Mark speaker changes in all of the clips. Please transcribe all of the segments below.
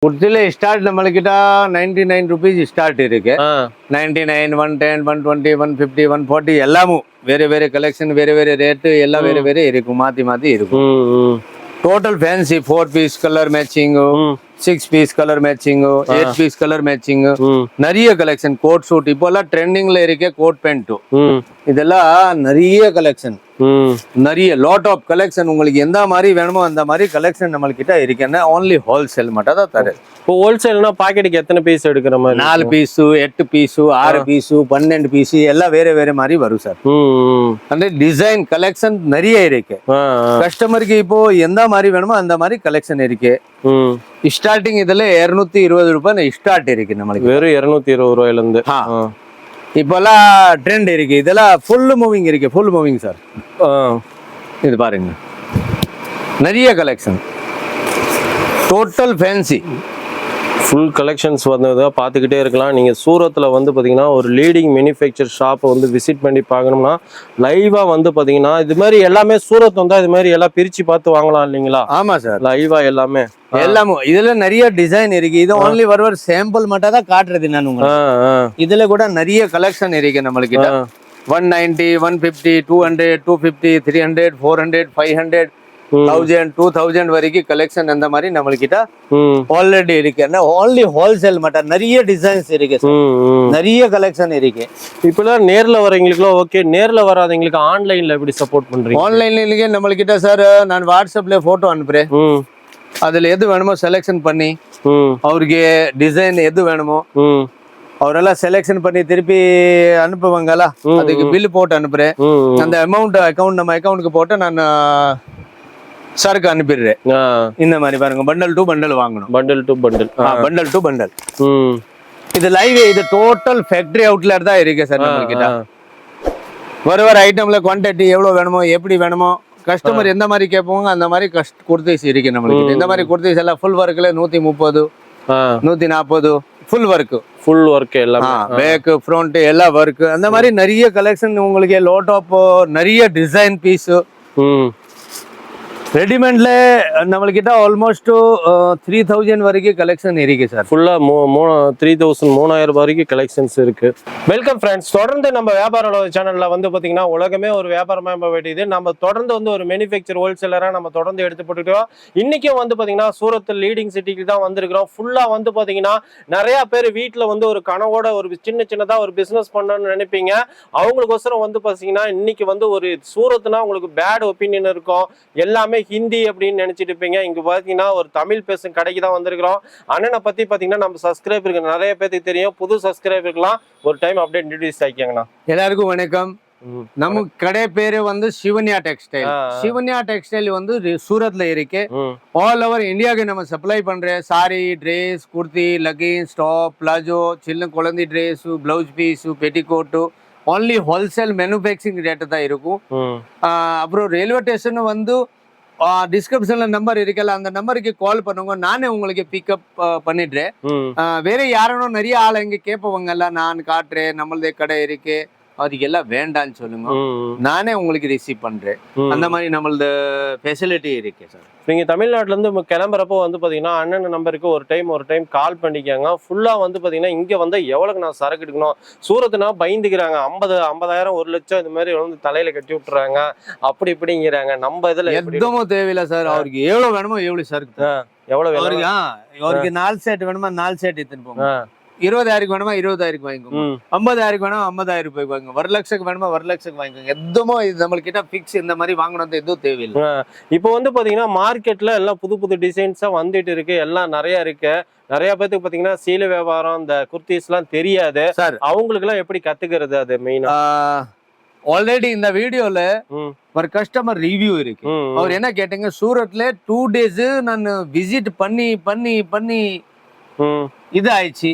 Speaker 1: குர்த்தில start நம்மளுக்கிட்ட 99 rupees start இருக்கு. 99, 110, 120, 150, 140 எல்லாமும் வேற கலெக்ஷன் வேற ரேட் எல்லாம் வேற இருக்கும், மாத்தி இருக்கும். Total fancy 4 piece colour matching, 6 piece colour matching, 8 piece colour matching, நிறைய கலெக்ஷன். கோட் சூட் இப்போல்லாம் ட்ரெண்டிங்ல இருக்க கோட் பேண்ட், இதெல்லாம் நிறைய கலெக்ஷன், நிறைய லாட் ஆஃப் கலெக்ஷன். உங்களுக்கு எந்த மாதிரி வேணுமோ அந்த மாதிரி கலெக்ஷன் நம்மள்கிட்ட இருக்குன்னா ஓன்லி ஹோல்சேல் மட்டும் தான் தரேன்.
Speaker 2: இப்போ ஹோல்சேல்னா பாக்கெட்டுக்கு எத்தனை பீஸ் எடுக்கிற மாதிரி?
Speaker 1: 4 piece, 8 piece, 6 piece, 12 piece எல்லாம் வேற மாதிரி வரும் சார். அந்த டிசைன் கலெக்ஷன் நிறைய இருக்கு. கஸ்டமருக்கு இப்போ எந்த மாதிரி வேணுமோ அந்த மாதிரி கலெக்ஷன் இருக்கு. ஸ்டார்டிங் இதுல 220 ரூபாய் ஸ்டார்ட் இருக்கு நம்மளுக்கு.
Speaker 2: வெறும் 220 ரூபாயில இருந்து
Speaker 1: இப்பெல்லாம் ட்ரெண்ட் இருக்கு. இதெல்லாம் ஃபுல் மூவிங் இருக்கு, ஃபுல் மூவிங் சார். இது பாருங்க, நிறைய collection, total fancy
Speaker 2: full collections வந்ததை பார்த்துக்கிட்டே இருக்கலாம். நீங்கள் சூரத்தில் வந்து பார்த்தீங்கன்னா ஒரு லீடிங் மேனுஃபேக்சர் ஷாப்பை வந்து விசிட் பண்ணி பார்க்கணும்னா லைவாக வந்து பார்த்தீங்கன்னா இது மாதிரி எல்லாமே சூரத் வந்தால் இது மாதிரி எல்லாம் பிரித்து பார்த்து வாங்கலாம் இல்லைங்களா?
Speaker 1: ஆமாம் சார்,
Speaker 2: லைவாக எல்லாமே
Speaker 1: இதுல நிறைய டிசைன் இருக்கு. இது ஓன்லி ஒரு சாம்பிள் மட்டும் தான் காட்டுறது நான் உங்களுக்கு. இதுல கூட நிறைய கலெக்ஷன் இருக்கு நம்மளுக்கு. 190, 150, 200, 250, 300, 400, 500, 1000, 2000 வரைக்கும் கலெக்ஷன் அந்த மாதிரி நம்மளுக்கிட்ட ஆல்ரெடி இருக்கு. ஓன்லி ஹோல்சேல் மட்டும் நிறைய டிசைன்ஸ் இருக்கு, நிறைய கலெக்ஷன் இருக்கு.
Speaker 2: இப்பெல்லாம் நேர்ல வரவங்களுக்குலாம் ஓகே, நேர்ல வராதவங்களுக்கு ஆன்லைன்ல எப்படி சப்போர்ட் பண்றீங்க?
Speaker 1: ஆன்லைன்ல நம்மளுக்கிட்ட சார் நான் வாட்ஸ்அப்ல போட்டோ அனுப்புறேன். அதுல எது வேணுமோ செலக்ஷன் பண்ணி அவருக்கு டிசைன் எது வேணுமோ அவரெல்லாம் செலக்ஷன் பண்ணி திருப்பி அனுப்புவாங்களா, அதுக்கு பில் போட்டு அனுப்புறேன். அந்த அமௌண்ட் நம்ம அக்கௌண்ட்டுக்கு போட்டு நான் சரக்கு அனுப்பிடுறேன். இந்த மாதிரி பாருங்க, பண்டல் டு பண்டல் வாங்கணும், பண்டல் டு பண்டல். இது லைவ், இது டோட்டல் ஃபேக்டரி அவுட்லெட் தான் இருக்கு சார் நம்மகிட்ட. வர ஐட்டம்ல குவான்டிட்டி எவ்வளவு வேணுமோ எப்படி வேணுமோ கஸ்டமர் எந்த மாதிரி கேட்போங்க அந்த மாதிரி குர்த்திஸ் இருக்கு நம்மளுக்கு. இந்த மாதிரி குர்த்திஸ் எல்லாம் ஃபுல் ஒர்க்ல 130, 140 ஃபுல் ஒர்க் எல்லாம் பேக் ஃப்ரண்ட் எல்லாம் ஒர்க். அந்த மாதிரி நிறைய கலெக்ஷன் உங்களுக்கு. லாட் ஆஃப் நிறைய டிசைன் பீஸ் ரெடிமேட்ல நம்மள்கிட்ட ஆல்மோஸ்ட் 3000 வரைக்கும் கலெக்ஷன் இருக்கு சார்.
Speaker 2: ஃபுல்லா 3000 வரைக்கும் கலெக்ஷன்ஸ் இருக்கு. வெல்கம் ஃப்ரெண்ட்ஸ், தொடர்ந்து நம்ம வியாபார சேனல்ல வந்து பாத்தீங்கன்னா உலகமே ஒரு வியாபாரமா வேண்டியது. நம்ம தொடர்ந்து வந்து ஒரு மேனுஃபேக்சர் ஹோல்சேலரா நம்ம தொடர்ந்து எடுத்து போட்டுக்கிறோம். இன்னைக்கும் வந்து பாத்தீங்கன்னா சூரத் லீடிங் சிட்டிக்கு தான் வந்திருக்கிறோம். ஃபுல்லா வந்து பாத்தீங்கன்னா நிறைய பேர் வீட்டுல வந்து ஒரு கனவோட ஒரு சின்னதா ஒரு பிசினஸ் பண்ணணும்னு நினைப்பீங்க. அவங்களுக்கோசரம் வந்து பாத்தீங்கன்னா இன்னைக்கு வந்து ஒரு சூரத்னா உங்களுக்கு பேட் ஒப்பீனியன் இருக்கும், எல்லாமே ஹிந்தி அப்படின்னு நினைச்சிட்டு இருப்பீங்க. இங்க பாத்தீங்கன்னா ஒரு தமிழ் பேசும் கடைக்கு தான் வந்திருக்கிறோம். அண்ணனை பத்தி பாத்தீங்கன்னா நம்ம சப்ஸ்கிரைபருக்கு நிறைய பேருக்கு தெரியும், புது சப்ஸ்கிரைபருக்குலாம் ஒரு டைம் அப்படியே இன்ட்ரோடியூஸ் ஆகிக்கங்கண்ணா.
Speaker 1: எல்லாருக்கும் வணக்கம். நம்ம கடை பேரு வந்து சிவன்யா டெக்ஸ்டைல். சிவன்யா டெக்ஸ்டைல் வந்து சூரத்ல இருக்கு. ஆல் ஓவர் இந்தியாவுக்கு நம்ம சப்ளை பண்ற sari, dress, kurti, leggings, top, palazzo, சின்ன குழந்தை dress, blouse piece, petticoat only wholesale manufacturing rate தான் இருக்கும். அப்புறம் ரயில்வே ஸ்டேஷன் வந்து டிஸ்கிரிப்ஷன்ல நம்பர் இருக்குல்ல, அந்த நம்பருக்கு கால் பண்ணுங்க, நானே உங்களுக்கு பிக்கப் பண்ணிடுறேன். வேற யாரும் நிறைய ஆள் இங்க கேட்பவங்கல்ல, நான் காட்டுறேன் நம்மளதே கடை இருக்கு அதுக்கு எல்லாம் வேண்டான்னு சொல்லுங்க, நானே உங்களுக்கு ரிசீவ் பண்றேன். அந்த மாதிரி நம்மளது ஃபெசிலிட்டி இருக்கு சார்.
Speaker 2: நீங்க தமிழ்நாட்டுல இருந்து கிளம்புறப்போ வந்து பாத்தீங்கன்னா அண்ணன் நம்பருக்கு ஒரு டைம் கால் பண்ணிக்கோங்க. ஃபுல்லா வந்து பாத்தீங்கன்னா இங்க வந்து எவ்வளவு நான் சரக்கு எடுக்கணும், சூரத்னா பயந்துக்கிறாங்க, 50,000 1 லட்சம் இது மாதிரி வந்து தலையில கட்டி விட்டுறாங்க, அப்படி இப்படிங்கிறாங்க. நம்ம இதுல
Speaker 1: எதுவும் தேவையில்லை சார். அவருக்கு எவ்வளவு வேணுமோ எவ்வளவு சரக்கு, எவ்வளவு அவருக்கு 4 செட் வேணுமா 4 செட் எடுத்துன்னு போங்க. 20,000 வேணுமா 20,000 வாங்கிக்கோங்க, 50,000 வேணுமா 50,000 ரூபாய்க்கு வாங்க, 1 லட்சத்துக்கு வேணுமா 1 லட்சத்துக்கு வாங்கிக்கோங்க. எதுவும் இது நம்மள்கிட்ட பிக்ஸ் இந்த மாதிரி வாங்கணும் எதுவும் தேவையில்லை.
Speaker 2: இப்போ வந்து பாத்தீங்கன்னா மார்க்கெட்ல எல்லாம் புது டிசைன்ஸா வந்துட்டு இருக்கு, எல்லாம் நிறைய இருக்கு. நிறைய பேருக்கு பாத்தீங்கன்னா சீலை வியாபாரம், இந்த குர்த்திஸ் எல்லாம் தெரியாது சார். அவங்களுக்கு எல்லாம் எப்படி கத்துக்கிறது? அது மெயினா
Speaker 1: ஆல்ரெடி இந்த வீடியோல ஒரு கஸ்டமர் ரிவ்யூ இருக்கு. அவர் என்ன கேட்டீங்க, சூரத்ல 2 days நான் விசிட் பண்ணி இது ஆயிடுச்சு,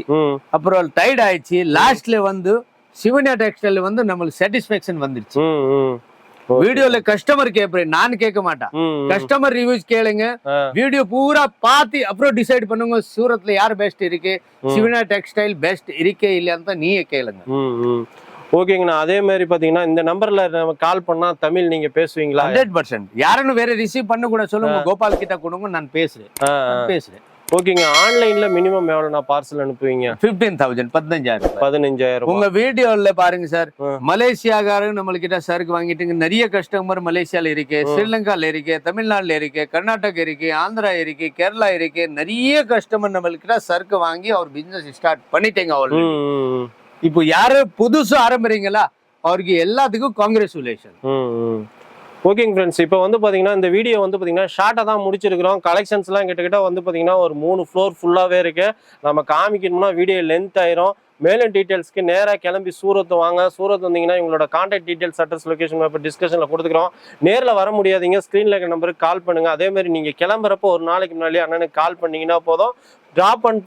Speaker 1: அப்புறம் டைட் ஆயிடுச்சு. லாஸ்ட்ல வந்து சிவன்யா டெக்ஸ்டைல் வந்து நம்மளுக்கு சாட்டிஸ்பேக்ஷன் வந்துருச்சு. வீடியோல கஸ்டமர் கேட்பேன், நான் கேட்க மாட்டேன். கஸ்டமர் ரிவ்யூஸ் கேளுங்க, வீடியோ பூரா பாத்தி அப்புறம் டிசைட் பண்ணுங்க சூரத்ல யார் பெஸ்ட் இருக்கு, சிவன்யா டெக்ஸ்டைல் பெஸ்ட் இருக்கே இல்லையான்னு நீயே கேளுங்க.
Speaker 2: ஓகேங்கண்ணா. அதே மாதிரி பாத்தீங்கன்னா இந்த நம்பர்ல நம்ம கால் பண்ணா தமிழ் நீங்க பேசுவீங்களா?
Speaker 1: 100%. யாரும் வேற ரிசீவ் பண்ண கூட சொல்லுங்க, கோபால் கிட்ட கொடுங்க, நான் பேசுறேன்.
Speaker 2: ஓகேங்க. ஆன்லைன்ல மினிமம் எவ்வளவுனா பார்சல் அனுப்புவீங்க?
Speaker 1: 15,000 15,000.
Speaker 2: 15,000.
Speaker 1: உங்க வீடியோல பாருங்க சார், மலேசியாக்காரங்க நம்மள்கிட்ட சரக்கு வாங்கிட்டு நிறைய கஸ்டமர் மலேசியால இருக்கு, ஸ்ரீலங்கால இருக்கு, தமிழ்நாடுல இருக்கு, கர்நாடகா இருக்கு, ஆந்திரா இருக்கு, கேரளா இருக்கு. நிறைய கஸ்டமர் நம்மள்கிட்ட சரக்கு வாங்கி அவர் பிசினஸ் ஸ்டார்ட் பண்ணிட்டேங்க ஆல்ரெடி. இப்போ யாரு புதுசா ஆரம்பிறீங்களா அவருக்கு எல்லாத்துக்கும் காங்கிரச்சுலேஷன்.
Speaker 2: ஓகேங்க ஃப்ரெண்ட்ஸ், இப்போ வந்து பார்த்தீங்கன்னா இந்த வீடியோ வந்து பார்த்தீங்கன்னா ஷார்ட்டாக தான் முடிச்சிருக்கிறோம். கலெக்ஷன்ஸ்லாம் கிட்டத்தட்ட வந்து பார்த்தீங்கன்னா ஒரு 3 ஃப்ளோர் ஃபுல்லாகவே இருக்குது. நம்ம காமிக்கணும்னா வீடியோ லென்த் ஆயிரும். மேலும் டீட்டெயில்ஸ்க்கு நேராக கிளம்பி சூரத் வாங்க. சூரத் வந்தீங்கன்னா இவங்களோட contact details, address, location map டிஸ்கஷனில் கொடுத்துக்கிறோம். நேரில் வர முடியாதீங்க, ஸ்க்ரீனில் இருக்கிற நம்பருக்கு கால் பண்ணுங்கள். அதேமாதிரி நீங்கள் கிளம்புறப்போ ஒரு நாளைக்கு முன்னாடியே அண்ணனுக்கு கால் பண்ணிங்கன்னா போதும். ட்ராப் அண்ட்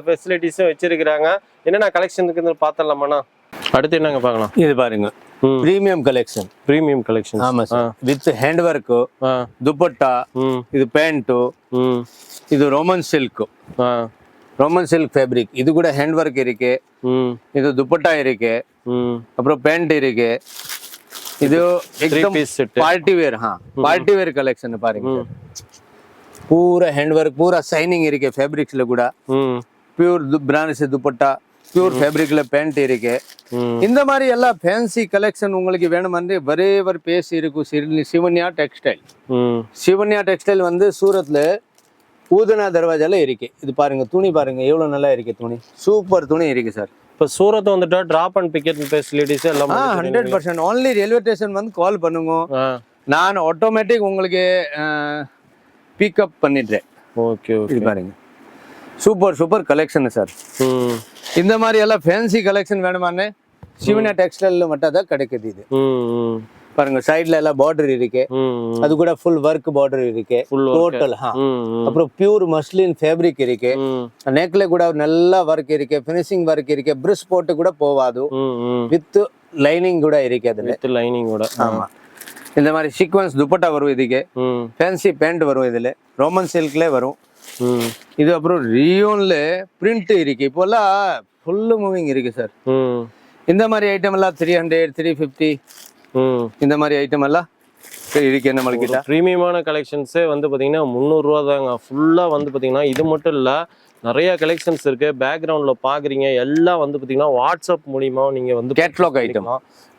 Speaker 2: ஃபெசிலிட்டிஸும் வச்சிருக்கிறாங்க. என்னென்ன கலெக்ஷன் இருக்குன்னு பார்த்துடலாமாண்ணா? அடுத்து என்னங்க பார்க்கலாம்?
Speaker 1: இது பாருங்க, பிரீமியம் கலெக்ஷன்.
Speaker 2: Premium collection.
Speaker 1: ஆமா sir, with hand work, dupatta, இது பேண்ட், இது Roman silk. Roman silk fabric. இது கூட ஹேண்ட் ஒர்க் இருக்கு, இது துப்பட்டா இருக்கு, அப்புறம் பேண்ட் இருக்கு. இது एकदम party wear. Party wear collection பாருங்க, पूरा हैंड वर्क, पूरा शाइनिंग இருக்கு ஃபேப்ரிக்ஸ்ல கூட. பியூர் பிராண்ட் துப்பட்டா, பியூர் ஃபேப்ரிக்ல பேண்ட் இருக்கு. இந்த மாதிரி எல்லாம் ஃபேன்சி கலெக்ஷன் உங்களுக்கு வேணும்னு வரைவர் பேசி இருக்கு. சிவன்யா டெக்ஸ்டைல். சிவன்யா டெக்ஸ்டைல் வந்து சூரத்ல ஊதனா தர்வாஜால இருக்கு. இது பாருங்க, துணி பாருங்க எவ்வளவு நல்லா இருக்கு. துணி சூப்பர் துணி இருக்கு சார்.
Speaker 2: இப்போ சூரத் வந்துட்டா டிராப் அண்ட் பிக்கெட் ஃபெசிலிட்டிஸ் எல்லாம்
Speaker 1: 100%. ஒன்லி ரயில்வே ஸ்டேஷன் வந்து கால் பண்ணுங்க, நான் ஆட்டோமேட்டிக் உங்களுக்கு பிக்கப் பண்ணிடுறேன்.
Speaker 2: Okay okay.
Speaker 1: பாருங்க சூப்பர் சூப்பர் கலெக்ஷன் சார். இந்த மாதிரி எல்லாம் ஃபேன்சி கலெக்ஷன் வேணுமானே சிவன்யா டெக்ஸ்டைல்ல மட்டும் தான் கிடைக்குது. இது பாருங்க, சைடுல எல்லாம் பார்டர் இருக்கு, அது கூட ஃபுல் ஒர்க் பார்டர் இருக்கு டோட்டல். அப்புறம் பியூர் மஸ்லின் ஃபேப்ரிக் இருக்கு. நெக்ல கூட நல்ல ஒர்க் இருக்கு, ஃபினிஷிங் ஒர்க் இருக்கு, பிரிஸ் போட்டு கூட போவாது. வித் லைனிங் கூட இருக்கு. அதுல
Speaker 2: வித் லைனிங் கூட.
Speaker 1: ஆமா, இந்த மாதிரி சீக்வன்ஸ் துப்பட்டா வரும். இதுக்கு ஃபேன்சி பேண்ட் வரும். இதுல ரோமன் சில்க்ல வரும். இது அப்புறம் ரியோன்ல பிரிண்ட் இருக்கு. இப்போல்லாம் ஃபுல்லு மூவிங் இருக்கு சார். இந்த மாதிரி ஐட்டம் எல்லாம் 300 350 இந்த மாதிரி ஐட்டம் எல்லாம் இருக்கு நம்மளுக்கிட்ட.
Speaker 2: ப்ரீமியமான கலெக்ஷன்ஸே வந்து பார்த்தீங்கன்னா 300 ரூபா தாங்க. ஃபுல்லாக வந்து பார்த்தீங்கன்னா இது மட்டும் இல்லை, நிறைய கலெக்ஷன்ஸ் இருக்கு. பேக்ரவுண்ட்ல பாக்குறீங்க எல்லாம் வந்து பாத்தீங்கன்னா வாட்ஸ்அப் மூலியமா நீங்க வந்து
Speaker 1: கேட்லாக் ஐட்டம்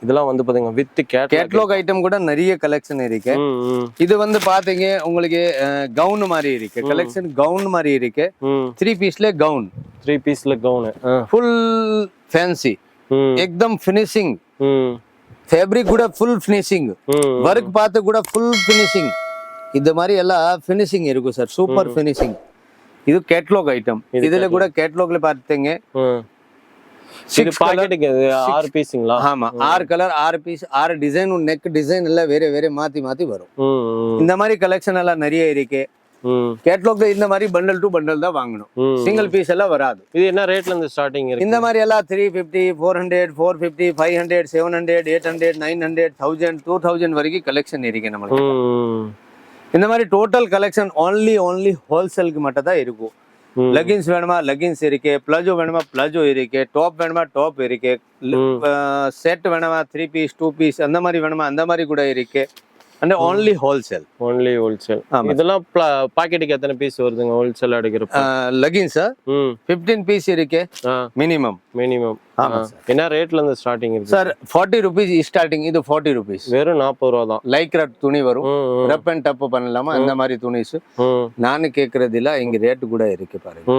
Speaker 2: இதெல்லாம் வந்து பாத்தீங்க வித்
Speaker 1: கேட்லாக் ஐட்டம் கூட நிறைய கலெக்ஷன் இருக்கு. இது வந்து பாத்தீங்க உங்களுக்கு கவுன் மாதிரி இருக்கு. கலெக்ஷன் கவுன் மாதிரி இருக்கு. 3 பீஸ்ல கவுன்,
Speaker 2: 3 பீஸ்ல கவுன்
Speaker 1: ஃபுல் ஃபேன்சி, एकदम ஃபினிஷிங். ஃபேப்ரிக் கூட ஃபுல் ஃபினிஷிங், ஒர்க் பார்த்து கூட ஃபுல் ஃபினிஷிங். இந்த மாதிரி எல்லாம் ஃபினிஷிங் இருக்கும் சார், சூப்பர் ஃபினிஷிங். இது கேட்லாக் ஐட்டம். இதுல கூட கேட்லாக்ல பாத்தீங்க
Speaker 2: 6 பாக்கெட்டுக்கு 6 பீஸ்ங்களா?
Speaker 1: ஆமா, 6 colour 6 piece 6 design. Neck design எல்லாம் வேற வேற மாத்தி மாத்தி வரும். இந்த மாதிரி கலெக்ஷன் எல்லாம் நிறைய இருக்கு. கேட்லாக்ல இந்த மாதிரி பண்டல் டு பண்டல் தான் வாங்கணும், சிங்கிள் பீஸ் எல்லாம் வராது.
Speaker 2: இது என்ன ரேட்ல இருந்து ஸ்டார்டிங் இருக்கு?
Speaker 1: இந்த மாதிரி எல்லாம் 350 400 450 500 700 800 900 1000 2000 வரைக்கும் கலெக்ஷன் இருக்கு நம்மளுக்கு. இந்த மாதிரி டோட்டல் கலெக்ஷன் ஒன்லி ஹோல்சேலுக்கு மட்டும் தான் இருக்கும். லெகின்ஸ் வேணுமா லெகின்ஸ் இருக்கு, பிளாஜோ வேணுமா பிளாஜோ இருக்கு, டாப் வேணுமா டாப் இருக்கு, செட் வேணுமா 3 பீஸ் 2 பீஸ் அந்த மாதிரி வேணுமா அந்த மாதிரி கூட இருக்கு. And only wholesale.
Speaker 2: இதெல்லாம் பாக்கெட்டுக்கு எத்தனை பீஸ் வருதுங்க ஹோல்சேல் எடுக்கிறப்ப?
Speaker 1: லெகின்ஸ் 15 பீஸ் இருக்கு மினிமம்.
Speaker 2: ஆமா சார். என்ன ரேட்ல இருந்து ஸ்டார்டிங் இருக்கு
Speaker 1: சார்? 40 rupees starting. இது 40 rupees.
Speaker 2: வெறும் 40 ரூபா தான்.
Speaker 1: லைக்ரா துணி வரும், ரப் அண்ட் டப் பண்ணலாமா அந்த மாதிரி துணிஸ். நானு கேக்குறது இல்ல, இங்க ரேட் கூட இருக்கு பாருங்க.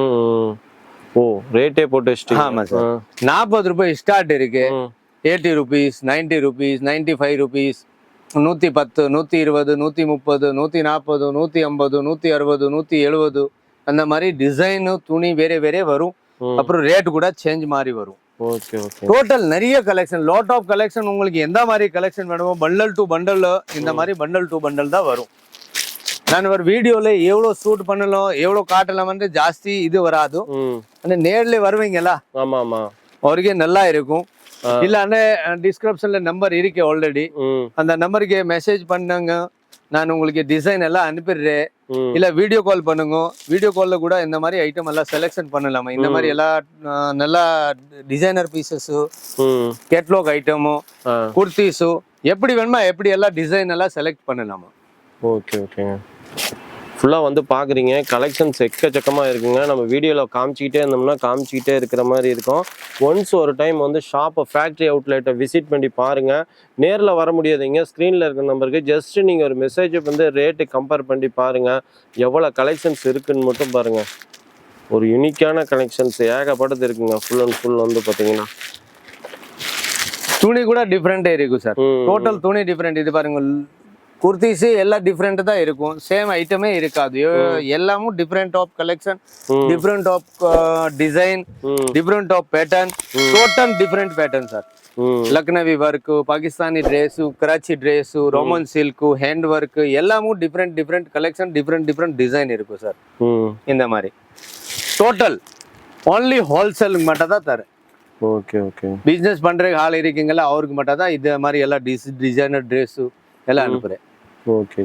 Speaker 2: ஓ, ரேட்டே போட்டு வச்சிட்டீங்க.
Speaker 1: ஆமா சார், 40 ரூபாய் ஸ்டார்ட் இருக்கு. 80 rupees 90 rupees 95 rupees 110 120 130 140 150 160 170 அந்த மாதிரி டிசைன் துணி வேற வேற வரும். அப்புறம் ரேட் கூட சேஞ்ச் மாதிரி வரும்.
Speaker 2: Okay okay.
Speaker 1: டோட்டல் நிறைய கலெக்ஷன், லாட் ஆஃப் கலெக்ஷன். உங்களுக்கு எந்த மாதிரி கலெக்ஷன் வேணுமோ பண்டல் டு பண்டல், இந்த மாதிரி பண்டல் டு பண்டல் தான் வரும். நான் ஒரு வீடியோல எவ்வளவு ஷூட் பண்ணலாம் எவ்வளவு காட்டலாம்னு ஜாஸ்தி இது வராது. நேர்ல வருவீங்களா?
Speaker 2: ஆமா ஆமா,
Speaker 1: அவருக்கே நல்லா இருக்கும். இல்ல டிஸ்கிரிப்ஷன்ல நம்பர் இருக்கு ஆல்ரெடி, அந்த நம்பருக்கு மெசேஜ் பண்ணுங்க, நான் உங்களுக்கு டிசைன் எல்லாம் அனுப்பிடுறேன். இல்ல வீடியோ கால் பண்ணுங்க, வீடியோ கால்ல கூட இந்த மாதிரி ஐட்டம் எல்லாம் செலக்ஷன் பண்ணலாமா. இந்த மாதிரி எல்லாம் நல்லா டிசைனர் பீசஸ், கேட்லாக் ஐட்டமோ, குர்த்திஸோ எப்படி வேணுமா எப்படி எல்லாம் டிசைன் எல்லாம் செலக்ட் பண்ணலாமா.
Speaker 2: Okay okay. ஃபுல்லாக வந்து பார்க்குறீங்க கலெக்ஷன்ஸ் எக்கச்சக்கமாக இருக்குங்க. நம்ம வீடியோவில் காமிச்சிக்கிட்டே இருந்தோம்னா காமிச்சிக்கிட்டே இருக்கிற மாதிரி இருக்கும். ஒன்ஸ் ஒரு டைம் வந்து ஷாப்பை ஃபேக்ட்ரி அவுட்லெட்டை விசிட் பண்ணி பாருங்கள். நேரில் வர முடியாதீங்க, ஸ்க்ரீனில் இருக்கிற நம்பருக்கு ஜஸ்ட்டு நீங்கள் ஒரு மெசேஜை வந்து ரேட்டு கம்பேர் பண்ணி பாருங்கள். எவ்வளோ கலெக்ஷன்ஸ் இருக்குதுன்னு மட்டும் பாருங்கள். ஒரு யூனிக்கான கலெக்ஷன்ஸ் ஏகப்பட்டது இருக்குங்க. ஃபுல் அண்ட் ஃபுல் வந்து பார்த்தீங்கன்னா
Speaker 1: துணி கூட டிஃப்ரெண்டே இருக்கும் சார். டோட்டல் துணி டிஃப்ரெண்ட். இது பாருங்க, குர்த்திஸ் எல்லாம் டிஃப்ரெண்ட் தான் இருக்கும், சேம் ஐட்டமே இருக்காது. எல்லாமும் different of collection, different of design, different of pattern, total different pattern sir. Lucknowi work, Pakistani dress, Karachi dress, Roman silk, hand work எல்லாமும் different different collection, different different design இருக்கும் சார். இந்த மாதிரி டோட்டல் ஓன்லி ஹோல்சேல் மட்டும் தான் தரேன்.
Speaker 2: Okay okay.
Speaker 1: பிஸ்னஸ் பண்ற ஆள் இருக்கீங்களா, அவருக்கு மட்டும் தான் இது மாதிரி எல்லாம் டிசைனர் ட்ரெஸ் எல்லாம் அனுப்புறேன்.
Speaker 2: ஓகே.